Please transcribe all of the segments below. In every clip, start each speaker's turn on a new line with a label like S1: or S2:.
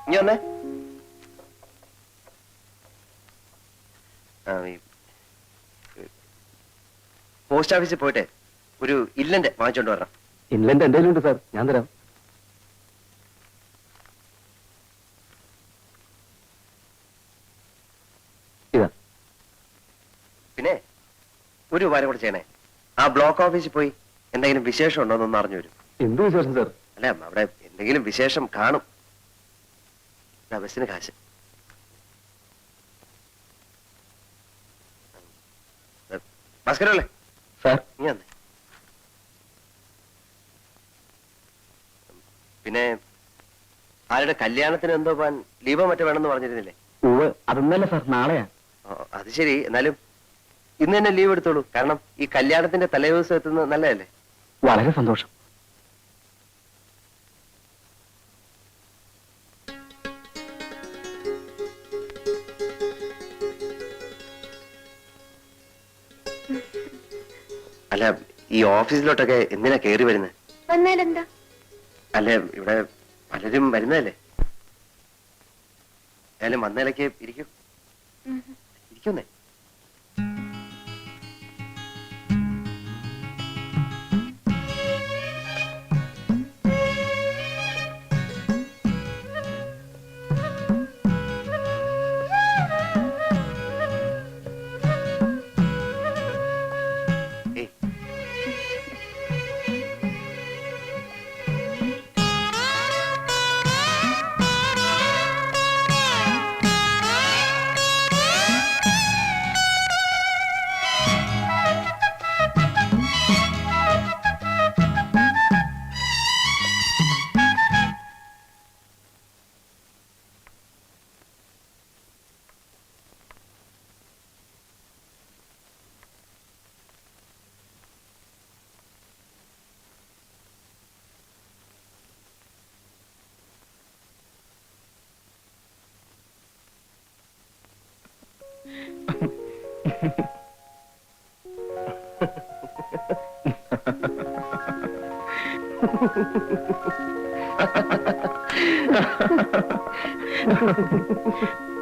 S1: ഇനി വന്നേ. പോസ്റ്റ് ഓഫീസിൽ പോയിട്ട് ഒരു ഇല്ലന്റ് വാങ്ങിച്ചോണ്ട് വരണം.
S2: ഇല്ലന്റ് എന്തെങ്കിലും ഉണ്ട് സാർ, ഞാൻ തരാം. ഇതാ.
S1: പിന്നെ ഒരു ഉപകാരം കൂടെ ചെയ്യണേ. ആ ബ്ലോക്ക് ഓഫീസിൽ പോയി എന്തെങ്കിലും വിശേഷം ഉണ്ടോ എന്നൊന്ന് അറിഞ്ഞു വരും.
S2: എന്ത് വിശേഷം സാർ?
S1: അല്ല, അവിടെ എന്തെങ്കിലും വിശേഷം കാണും. ബസ്സിന് കാശ്. ഭാസ്കരല്ലേ
S2: സാർ?
S1: നീ വന്നേ. പിന്നെ ആരുടെ കല്യാണത്തിന് എന്തോ പോവാൻ ലീവോ മറ്റോ വേണമെന്ന് പറഞ്ഞിരുന്നില്ലേ?
S2: അതൊന്നല്ല സാർ, നാളെയാ.
S1: അത് ശരി. എന്നാലും ഇന്ന് തന്നെ ലീവ് എടുത്തോളൂ. കാരണം ഈ കല്യാണത്തിന്റെ തലേദിവസം എത്തുന്നത് നല്ലതല്ലേ?
S2: വളരെ സന്തോഷം.
S1: അല്ല, ഈ ഓഫീസിലോട്ടൊക്കെ എന്തിനാ കയറി വരുന്നത്?
S3: വന്നാലെന്താ?
S1: അല്ല, ഇവിടെ പലരും വരുന്നതല്ലേ. ഏതായാലും വന്നേലക്ക് ഇരിക്കും. ഇരിക്കുന്നേ.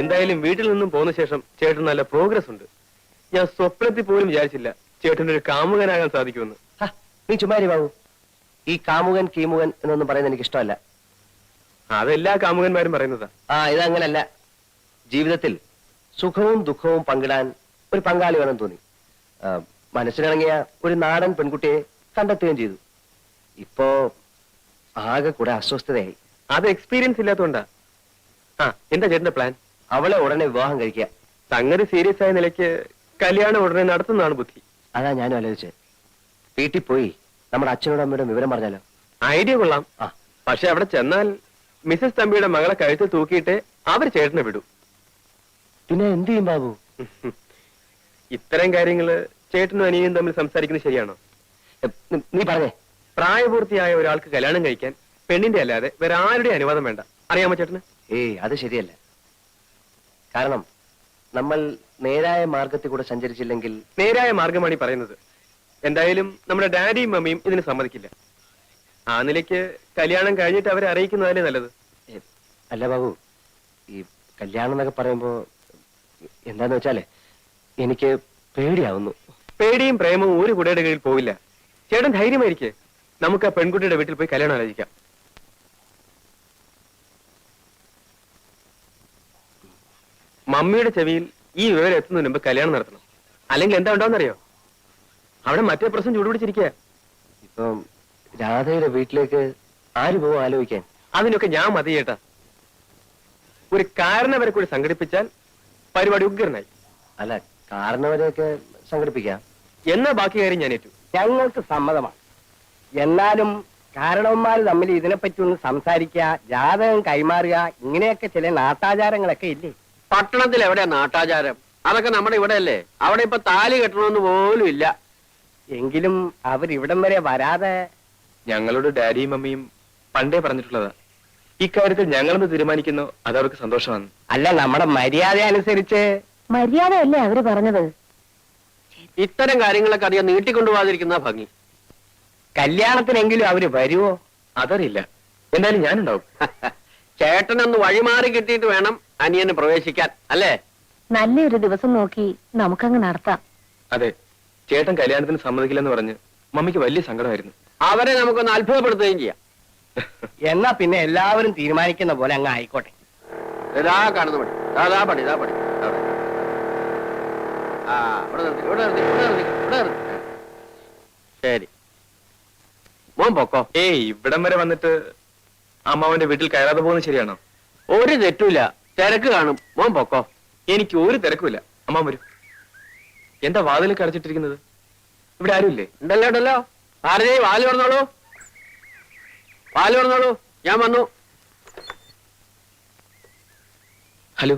S2: എന്തായാലും വീട്ടിൽ നിന്നും പോന്ന ശേഷം ചേട്ടൻ നല്ല പ്രോഗ്രസ് ഉണ്ട്. ഞാൻ സ്വപ്നത്തിൽ പോലും വിചാരിച്ചില്ല ചേട്ടൻ ഒരു കാമുകനാകാൻ സാധിക്കുമെന്ന്.
S1: നീ ചുമ്മാരി ബാബു. ഈ കാമുകൻ കീമുകൻ എന്നൊന്നും പറയുന്നത് എനിക്ക് ഇഷ്ടമല്ല.
S2: അതെല്ലാ കാമുകന്മാരും പറയുന്നതാ.
S1: ഇതങ്ങനല്ല. ജീവിതത്തിൽ സുഖവും ദുഃഖവും പങ്കിടാൻ ഒരു പങ്കാളി വേണം തോന്നി. മനസ്സിനിണങ്ങിയ ഒരു നാടൻ പെൺകുട്ടിയെ കണ്ടെത്തുകയും ചെയ്തു. ഇപ്പോ ആകെ കൂടെ അസ്വസ്ഥതയായി.
S2: അത് എക്സ്പീരിയൻസ് ഇല്ലാത്തതുകൊണ്ടാ. എന്താ ചേട്ടന്റെ പ്ലാൻ?
S1: അവളെ ഉടനെ വിവാഹം കഴിക്കുക.
S2: സംഗതി സീരിയസ് ആയ നിലയ്ക്ക് കല്യാണം ഉടനെ നടത്തുന്നതാണ് ബുദ്ധി.
S1: അതാ ഞാനും ആലോചിച്ചത്. വീട്ടിൽ പോയി നമ്മുടെ അച്ഛനോടും അമ്മയോടും വിവരം പറഞ്ഞാലോ?
S2: ഐഡിയ കൊള്ളാം. പക്ഷെ അവിടെ ചെന്നാൽ മിസസ് തമ്പിയുടെ മകളെ കഴുത്തിൽ തൂക്കിയിട്ട് അവർ ചേട്ടനെ വിടും.
S1: പിന്നെ എന്ത് ചെയ്യും ബാബു?
S2: ഇത്തരം കാര്യങ്ങള് ചേട്ടനും അനിയനും തമ്മിൽ സംസാരിക്കുന്നത് ശരിയാണോ?
S1: നീ പറഞ്ഞേ.
S2: പ്രായപൂർത്തിയായ ഒരാൾക്ക് കല്യാണം കഴിക്കാൻ പെണ്ണിന്റെ അല്ലാതെ വേറെ ആരുടെ അനുവാദം വേണ്ട. അറിയാമോ ചേട്ടന്?
S1: അത് ശരിയല്ല. കാരണം നമ്മൾ നേരായ മാർഗത്തിൽ കൂടെ സഞ്ചരിച്ചില്ലെങ്കിൽ.
S2: നേരായ മാർഗമാണ് ഈ പറയുന്നത്. എന്തായാലും നമ്മുടെ ഡാഡിയും മമ്മിയും ഇതിന് സമ്മതിക്കില്ല. ആ നിലയ്ക്ക് കല്യാണം കഴിഞ്ഞിട്ട് അവരെ അറിയിക്കുന്നതല്ലേ നല്ലത്.
S1: അല്ല ബാബു, ഈ കല്യാണം എന്നൊക്കെ പറയുമ്പോ എന്താന്ന് വെച്ചാലേ എനിക്ക് പേടിയാവുന്നു.
S2: പേടിയും പ്രേമവും ഒരു കുടയുടെ കീഴിൽ പോവില്ല. ചേട്ടൻ ധൈര്യമായിരിക്കെ. നമുക്ക് ആ പെൺകുട്ടിയുടെ വീട്ടിൽ പോയി കല്യാണം ആലോചിക്കാം. മമ്മിയുടെ ചെവിയിൽ ഈ വിവരം എത്തുന്നതിന് മുമ്പ് കല്യാണം നടത്തണം. അല്ലെങ്കിൽ എന്താ ഉണ്ടാവുന്നറിയോ? അവിടെ മറ്റേ പ്രശ്നം ചൂടുപിടിച്ചിരിക്കുക.
S1: ഇപ്പം രാധയുടെ വീട്ടിലേക്ക് ആര് പോകും ആലോചിക്കാൻ?
S2: അതിനൊക്കെ ഞാൻ മതി ചേട്ടാ. ഒരു കാരണവരെ കൂടി സംഘടിപ്പിച്ചാൽ പരിപാടി ഉഗ്രനായി.
S1: അല്ല, കാരണവരെയൊക്കെ സംഘടിപ്പിക്കാം.
S2: എന്നാ ബാക്കി കാര്യം ഞാൻ ഏറ്റു.
S4: ഞങ്ങൾക്ക് സമ്മതമാണ്. എന്നാലും കാരണവന്മാർ തമ്മിൽ ഇതിനെപ്പറ്റി ഒന്ന് സംസാരിക്കുക, ജാതകം കൈമാറുക, ഇങ്ങനെയൊക്കെ ചില നാട്ടാചാരങ്ങളൊക്കെ ഇല്ലേ?
S5: പട്ടണത്തിൽ എവിടെയാ നാട്ടാചാരം? അതൊക്കെ നമ്മുടെ ഇവിടെ അല്ലേ. അവിടെ ഇപ്പൊ താലി കെട്ടണമെന്ന് പോലും ഇല്ല.
S4: എങ്കിലും അവരിവിടം വരെ വരാതെ.
S2: ഞങ്ങളോട് ഡാഡിയും മമ്മിയും പണ്ടേ പറഞ്ഞിട്ടുള്ളതാ. ഇക്കാര്യത്തിൽ ഞങ്ങളെന്ന് തീരുമാനിക്കുന്നു അത് അവർക്ക് സന്തോഷമാണ്.
S4: അല്ല, നമ്മുടെ മര്യാദ അനുസരിച്ച്.
S3: മര്യാദയല്ലേ അവര് പറഞ്ഞത്?
S5: ഇത്തരം കാര്യങ്ങളൊക്കെ അധികം നീട്ടിക്കൊണ്ടുപോകാതിരിക്കുന്ന ഭംഗി.
S4: കല്യാണത്തിനെങ്കിലും അവര് വരുവോ?
S2: അതറിയില്ല. എന്തായാലും ഞാനുണ്ടാവും.
S5: ചേട്ടനൊന്ന് വഴിമാറി കിട്ടിയിട്ട് വേണം അനിയന് പ്രവേശിക്കാൻ, അല്ലേ?
S3: നല്ലൊരു ദിവസം നോക്കി നമുക്കങ്ങ് നടത്താം.
S2: അതെ, ചേട്ടൻ കല്യാണത്തിന് സമ്മതിക്കില്ലെന്ന് പറഞ്ഞ് മമ്മിക്ക് വലിയ സങ്കടമായിരുന്നു.
S5: അവരെ നമുക്കൊന്ന് അത്ഭുതപ്പെടുത്തുകയും ചെയ്യാം.
S4: എന്നാ പിന്നെ എല്ലാവരും തീരുമാനിക്കുന്ന പോലെ അങ്ങ് ആയിക്കോട്ടെ.
S5: ഇതാ കാണുന്ന പടി, ഇതാ പടി, ഇതാ പടി. അവിടെ. ആ, ഇവിടെ നിർത്തി. ശരി, മോൻ പൊക്കോ.
S2: ഏയ്, ഇവിടം വരെ വന്നിട്ട് അമ്മാവന്റെ വീട്ടിൽ കയറാതെ പോകുന്നത് ശരിയാണോ?
S5: ഒരു തെറ്റുമില്ല, തിരക്ക് കാണും. മോൻ പൊക്കോ.
S2: എനിക്ക് ഒരു തിരക്കുമില്ല. അമ്മാവൻ വരൂ. എന്താ വാതിലൊക്കെ അടച്ചിട്ടിരിക്കുന്നത്? ഇവിടെ ആരുമില്ലേ?
S5: ഉണ്ടല്ലോ. ഭാരതി, വാല് തുറന്നോളൂ. ഞാൻ വന്നു.
S2: ഹലോ,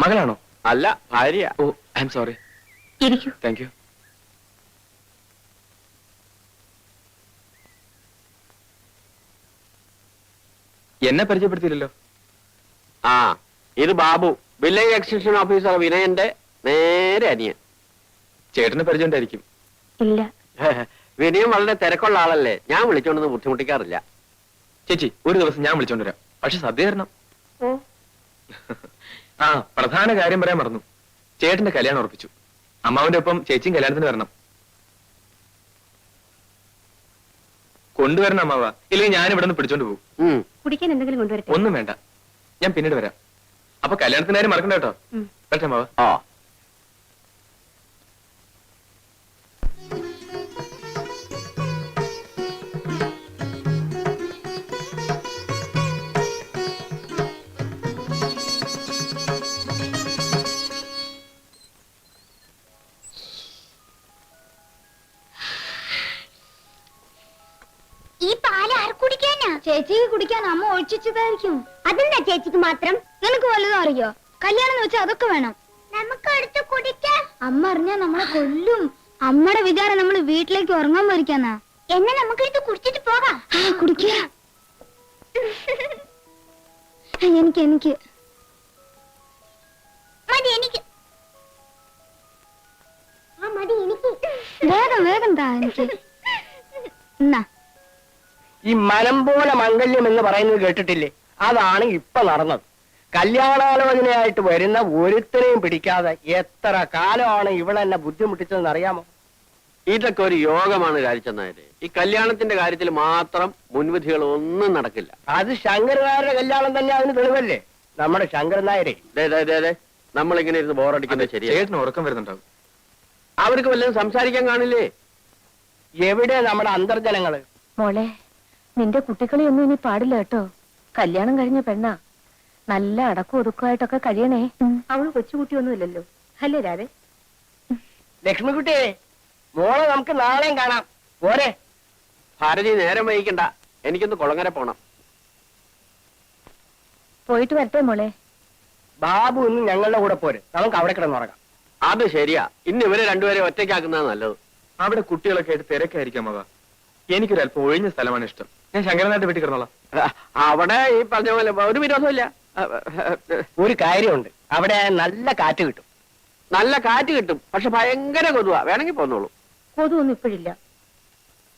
S2: മകളാണോ?
S5: അല്ല, ഭാര്യ.
S2: ഓ, ഐ എം സോറി.
S3: ഇരിക്കൂ.
S2: Thank you. എന്നെ പരിചയപ്പെടുത്തിയില്ലല്ലോ.
S5: ആ, ഇത് ബാബു, വില്ലേജ് എക്സ്റ്റൻഷൻ ഓഫീസർ വിനയന്റെ നേരെ അനിയൻ.
S2: ചേട്ടന് പരിചയം ഉണ്ടായിരിക്കും.
S3: ഇല്ല.
S5: വിനയം വളരെ തിരക്കുള്ള ആളല്ലേ, ഞാൻ വിളിച്ചോണ്ടൊന്നും ബുദ്ധിമുട്ടിക്കാറില്ല.
S2: ചേച്ചി, ഒരു ദിവസം ഞാൻ വിളിച്ചോണ്ടുവരാം. പക്ഷെ സദ്യ തരണം. ആ, പ്രധാന കാര്യം പറയാൻ മറന്നു. ചേട്ടന്റെ കല്യാണം ഉറപ്പിച്ചു. അമ്മാവന്റെ ഒപ്പം ചേച്ചിയും കല്യാണത്തിന് വരണം. കൊണ്ടുവരണം അമ്മാവ, ഇല്ലെങ്കിൽ ഞാൻ ഇവിടെ നിന്ന് പിടിച്ചോണ്ട് പോകും.
S3: കുടിക്കാൻ എന്തെങ്കിലും കൊണ്ടുവരട്ടെ?
S2: ഒന്നും വേണ്ട, ഞാൻ പിന്നീട് വരാം. അപ്പൊ കല്യാണത്തിന് കാര്യം മറക്കണ്ട കേട്ടോ. വരട്ടെ അമ്മാവ.
S5: ആ,
S6: ഈ പാല് ആര് കുടിക്കാനാ? ചേച്ചിക്ക് കുടിക്കാൻ അമ്മ ഒഴിച്ചതായിരിക്കും. അതെന്താ ചേച്ചിക്ക് മാത്രം? നിനക്ക് വല്ലതും അറിയോ? കല്യാണം എന്ന് വെച്ചാൽ അതൊക്കെ വേണം. നമുക്ക് എടുത്ത് കുടിക്കാൻ. അമ്മ അറിഞ്ഞാ നമ്മളെ കൊല്ലും. അമ്മയുടെ വിചാരം നമ്മൾ വീട്ടിലേക്ക് ഉറങ്ങാൻ പോയിരിക്കാന്നാ. എന്നെ നമുക്ക് എടുത്ത് കുടിച്ചിട്ട് പോകാം. കുടിക്കാം. എനിക്ക് മതി, എനിക്ക് മതി, എനിക്ക് വേഗം താ എനിക്ക്. എന്നാ
S4: ഈ മനം പോലെ മംഗല്യം എന്ന് പറയുന്നത് കേട്ടിട്ടില്ലേ? അതാണ് ഇപ്പൊ നടന്നത്. കല്യാണാലോചനയായിട്ട് വരുന്ന ഒരുത്തരെയും പിടിക്കാതെ എത്ര കാലമാണ് ഇവളെന്നെ ബുദ്ധിമുട്ടിച്ചതെന്ന് അറിയാമോ?
S5: ഇതൊക്കെ ഒരു യോഗമാണ് രാജിച്ചെന്നായത്. ഈ കല്യാണത്തിന്റെ കാര്യത്തിൽ മാത്രം മുൻവിധികൾ ഒന്നും നടക്കില്ല.
S4: അത് ശങ്കരനായരുടെ കല്യാണം തന്നെ അതിന് തെളിവല്ലേ? നമ്മുടെ ശങ്കരൻ നായരെ
S5: നമ്മളിങ്ങനെ ഇരുന്ന് ബോറടിക്കുന്നത് ശരിയാ.
S2: ചേട്ടന് ഉറക്കം വരുന്നുണ്ടാവും.
S5: അവർക്ക് വല്ലതും സംസാരിക്കാൻ കാണില്ലേ?
S4: എവിടെ നമ്മുടെ അന്തർജനങ്ങള്?
S3: മോളെ, നിന്റെ കുട്ടികളെയൊന്നും ഇനി പാടില്ല കേട്ടോ. കല്യാണം കഴിഞ്ഞ പെണ്ണാ. നല്ല അടക്കം ഒതുക്കമായിട്ടൊക്കെ കഴിയണേ. അവള് കൊച്ചുകുട്ടിയൊന്നുമില്ലല്ലോ, അല്ലേ രാധേ?
S4: ലക്ഷ്മിക്കുട്ടിയെ, മോളെ നമുക്ക് നാളെയും കാണാം. പോരെ?
S5: ഭാരതി, നേരം വൈകിക്കണ്ട, എനിക്കൊന്ന് കുളങ്ങര പോണം.
S3: പോയിട്ട് വരട്ടെ മോളെ.
S4: ബാബു ഇന്ന് ഞങ്ങളുടെ കൂടെ പോര്, നമുക്ക് അവിടെ കിടന്നുറങ്ങാം.
S5: അത് ശരിയാ, ഇന്ന് ഇവരെ രണ്ടുപേരെ ഒറ്റയ്ക്കാക്കുന്നത് നല്ലത്.
S2: അവിടെ കുട്ടികളൊക്കെ ആയിട്ട് തിരക്കായിരിക്കും അമ്മാവ. എനിക്കൊരല്പം ഒഴിഞ്ഞ സ്ഥലമാണ് ഇഷ്ടം. ഞാൻ ശങ്കരനായിട്ട് വീട്ടിൽ കിടന്നോളാം.
S5: അവിടെ ഈ പറഞ്ഞ പോലെ ഒരു വിരോധമില്ല.
S4: ഒരു കാര്യമുണ്ട്, അവിടെ നല്ല കാറ്റ് കിട്ടും.
S5: നല്ല കാറ്റ് കിട്ടും, പക്ഷെ ഭയങ്കര കൊതുവാ. വേണമെങ്കിൽ പോന്നോളൂ.
S3: കൊതുവൊന്നും ഇപ്പോഴില്ല.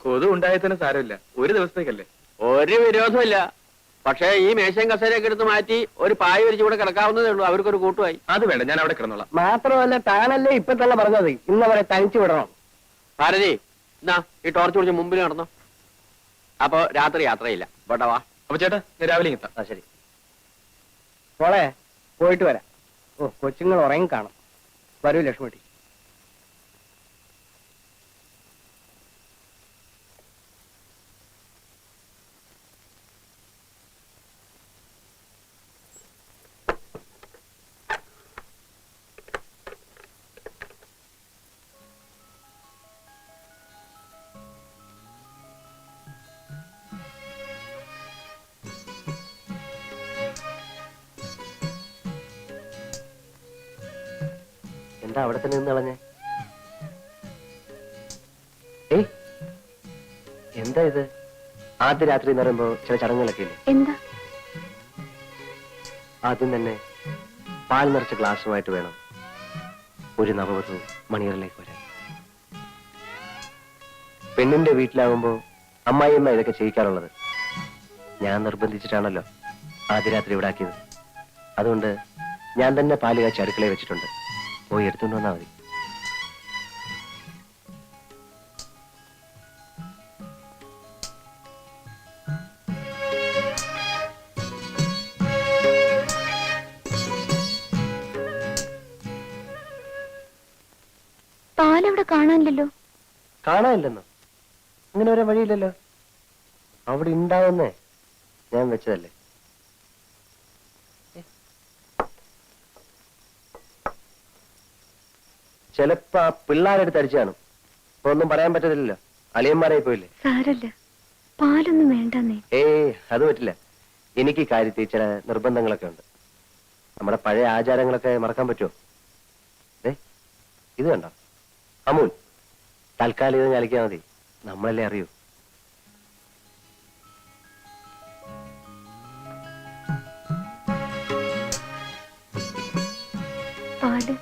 S2: കൊതു ഉണ്ടായതിന് സാരമില്ല, ഒരു ദിവസത്തേക്കല്ലേ.
S5: ഒരു വിരോധമില്ല. പക്ഷേ ഈ മേശയും കസേരയൊക്കെ എടുത്ത് മാറ്റി ഒരു പായ വിരിച്ച് കൂടെ കിടക്കാവുന്നതേ ഉള്ളൂ. അവർക്കൊരു കൂട്ടുമായി.
S2: അത് വേണ്ട, ഞാൻ അവിടെ കിടന്നോളാം.
S4: മാത്രമല്ല, താനല്ലേ ഇപ്പൊ തന്നെ പറഞ്ഞത് ഇന്നവരെ തനിച്ചു വിടണം.
S5: ഭാരതി, എന്നാ ഈ ടോർച്ച് പിടിച്ച് മുമ്പിൽ നടന്നോ. അപ്പൊ രാത്രി യാത്രയില്ല. ഇവിടെ വാ.
S2: അപ്പൊ ചേട്ടാ, ഞാൻ രാവിലെ എത്താം.
S4: ശരി മോളെ, പോയിട്ട് വരാം. ഓ, കൊച്ചുങ്ങൾ ഉറങ്ങി കാണും. വരൂ ലക്ഷ്മിട്ടി.
S1: എന്താ അവിടെ തന്നെ നിന്ന് കളഞ്ഞേ? ഏയ്, എന്താ ഇത്? ആദ്യ രാത്രി എന്ന് പറയുമ്പോ ചില ചടങ്ങുകളൊക്കെ ഇല്ലേ?
S3: എന്താ?
S1: ആദ്യം തന്നെ പാൽ നിറച്ച ഗ്ലാസുമായിട്ട് വേണം ഒരു നവവധു മണിയറിലേക്ക് വരാൻ. പെണ്ണിന്റെ വീട്ടിലാകുമ്പോ അമ്മായിയമ്മ ഇതൊക്കെ ചെയ്യിക്കാറുള്ളത്. ഞാൻ നിർബന്ധിച്ചിട്ടാണല്ലോ. ആദ്യ രാത്രി ഇവിടെ ആക്കിയത്. അതുകൊണ്ട് ഞാൻ തന്നെ പാല് കാച്ചി അടുക്കളയിൽ വെച്ചിട്ടുണ്ട്. പോയി എടുത്തുകൊണ്ട് വന്നാൽ മതി.
S6: പാലവിടെ കാണാനില്ലല്ലോ.
S1: കാണാനില്ലെന്നോ? അങ്ങനെ വരാൻ വഴിയില്ലല്ലോ. അവിടെ ഉണ്ടാവുന്നേ ഞാൻ വെച്ചതല്ലേ. ചിലപ്പോ ആ പിള്ളേരെടുത്ത് അടിച്ചു കാണും. ഇപ്പൊ ഒന്നും പറയാൻ പറ്റത്തില്ലല്ലോ, അളിയന്മാരായി പോയില്ലേ.
S6: സാരല്ല, പാലൊന്നും വേണ്ടെന്നേ.
S1: അത് പറ്റില്ല. എനിക്ക് കാര്യത്തിൽ ചില നിർബന്ധങ്ങളൊക്കെ ഉണ്ട്. നമ്മുടെ പഴയ ആചാരങ്ങളൊക്കെ മറക്കാൻ പറ്റുമോ? ഇത് കണ്ടോ അമൂൽ, തൽക്കാലം ഇത് ഞലിക്കാൻ മതി. നമ്മളല്ലേ അറിയൂ.
S6: പാല്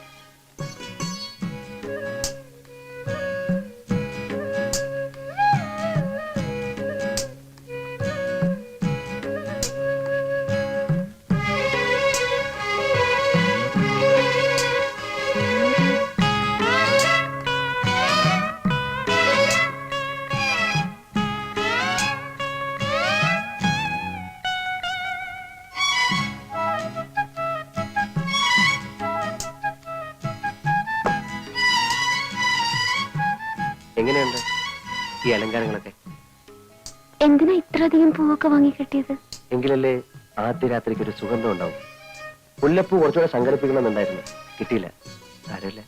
S1: എങ്ങനെയുണ്ട് ഈ അലങ്കാരങ്ങളൊക്കെ?
S6: എന്തിനാ ഇത്രയധികം പൂവൊക്കെ വാങ്ങി കെട്ടിയത്?
S1: എങ്കിലല്ലേ ആദ്യ രാത്രിക്ക് ഒരു സുഗന്ധം ഉണ്ടാവും. മുല്ലപ്പൂ കുറച്ചുകൂടെ സംഘടിപ്പിക്കണമെന്നുണ്ടായിരുന്നു, കിട്ടിയില്ല. സാരമില്ല.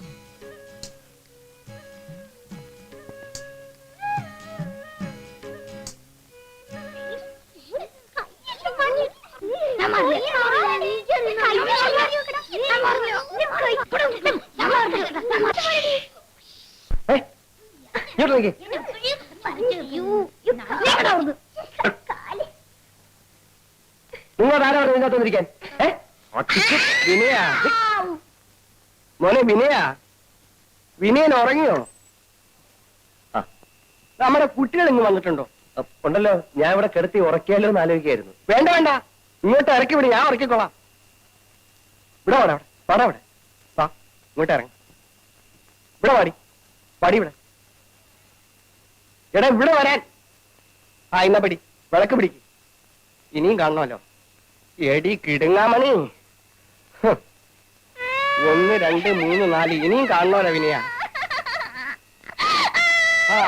S1: ഇങ്ങോട്ട് നോക്കി. നിങ്ങൾ ആരാ പറഞ്ഞു ഇതിനകത്ത് വന്നിരിക്കാൻ?
S4: വിനയ, മോനെ വിനയ, വിനയൻ ഉറങ്ങിയോ?
S1: ആ,
S4: നമ്മുടെ കുട്ടികൾ ഇങ്ങ് വന്നിട്ടുണ്ടോ?
S1: ഉണ്ടല്ലോ. ഞാൻ ഇവിടെ കിടത്തി ഉറക്കിയാലോ എന്ന് ആലോചിക്കായിരുന്നു.
S4: വേണ്ട വേണ്ട, ഇങ്ങോട്ട് ഇറക്കി വിട്, ഞാൻ ഉറക്കിക്കോളാം. ഇവിടെ വാടാ, വാടാ ഇവിടെ വാ, ഇങ്ങോട്ട് ഇറങ്ങി. ഇവിടെ വാടി, പടി ഇവിടെ. എടാ ഇവിടെ വരാൻ. ആ ഇന്ന പിടി, വിളക്ക് പിടിക്ക്. ഇനിയും കാണണമല്ലോ. എടി കിടുങ്ങാമണി. 1 2 3 4 ഇനിയും കാണണമല്ലോ വിനയ. ആ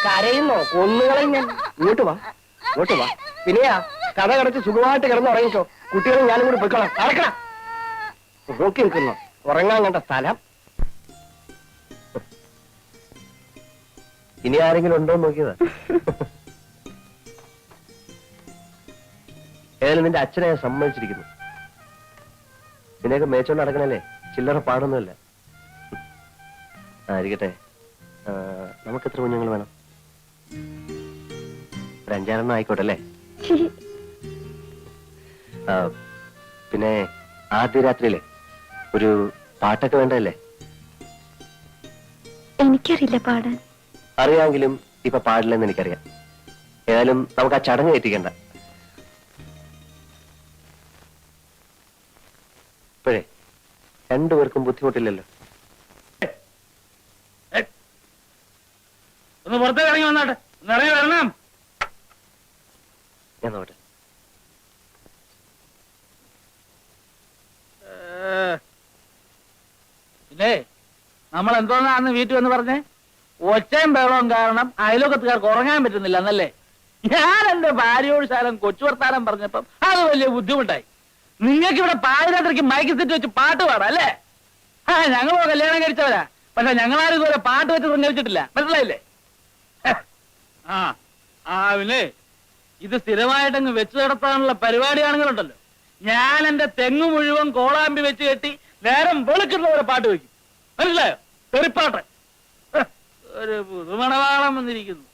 S4: കരയുന്നോ? ഒന്നുകളെ ഞാൻ. ഇങ്ങോട്ട് വാ, ഇങ്ങോട്ട് വാ വിനയ. കഥ കടച്ച് സുഖമായിട്ട് കിടന്ന് ഉറങ്ങിക്കോ. കുട്ടികളും ഞാനും കൂടി പൊയ്ക്കോളാം. നടക്കണം. നോക്കി നിൽക്കുന്നോ? ഉറങ്ങാൻ കണ്ട സ്ഥലം.
S1: ഇനി ആരെങ്കിലും ഉണ്ടോ എന്ന് നോക്കിയതാ. ഏതായാലും നിന്റെ അച്ഛനെ ഞാൻ സമ്മതിച്ചിരിക്കുന്നു. നിന്നെയൊക്കെ മേച്ചോണ്ട് നടക്കണല്ലേ, ചില്ലറ പാടൊന്നുമില്ല. ആയിരിക്കട്ടെ. നമുക്ക് എത്ര കുഞ്ഞുങ്ങൾ വേണം? ഒരു 5-6 ആയിക്കോട്ടെ അല്ലേ? പിന്നെ ആദ്യ രാത്രിയിലെ ഒരു പാട്ടൊക്കെ വേണ്ടല്ലേ?
S6: എനിക്കറിയില്ല പാടാൻ.
S1: അറിയാമെങ്കിലും ഇപ്പൊ പാടില്ലെന്ന് എനിക്കറിയാം. ഏതായാലും നമുക്ക് ആ ചടങ്ങ് എത്തിക്കണ്ട. ഇപ്പോഴേ രണ്ടുപേർക്കും ബുദ്ധിമുട്ടില്ലല്ലോ.
S5: ഒന്ന് പുറത്തേക്ക് ഇറങ്ങി വന്നാട്ടെ, ഇറങ്ങി വരണം.
S1: ഞാൻ നോട്ടെ.
S5: പിന്നെ നമ്മൾ എന്തോന്നാന്ന് വീട്ടിൽ വന്ന് പറഞ്ഞേ? ഒച്ചയും ബഹളവും കാരണം അയലോക്കത്തുകാർക്ക് ഉറങ്ങാൻ പറ്റുന്നില്ല എന്നല്ലേ? ഞാൻ എന്റെ ഭാര്യയോട് ശാലം കൊച്ചു വർത്താനം പറഞ്ഞപ്പം അത് വലിയ ബുദ്ധിമുട്ടായി. നിങ്ങൾക്ക് ഇവിടെ പാതിരാത്രിക്ക് മൈക്ക് സെറ്റ് വെച്ച് പാട്ട് പാടാം അല്ലേ? ആ ഞങ്ങളോ കല്യാണം കഴിച്ചവരാ, പക്ഷെ ഞങ്ങളാരും ഇതുപോലെ പാട്ട് വെച്ച് സഞ്ചരിച്ചിട്ടില്ല. മനസ്സിലായില്ലേ? ആ ആ പിന്നെ ഇത് സ്ഥിരമായിട്ടങ്ങ് വെച്ചു നടത്താനുള്ള പരിപാടിയാണെങ്കിലുണ്ടല്ലോ, ഞാൻ എന്റെ തെങ്ങ് മുഴുവൻ കോളാമ്പി വെച്ച് കെട്ടി നേരം വെളുക്കുന്നവരെ പാട്ട് വെക്കും. മനസ്സിലായോ? തെറിപ്പാട്ട്. ഒരു പുതുമണവാളം വന്നിരിക്കുന്നു.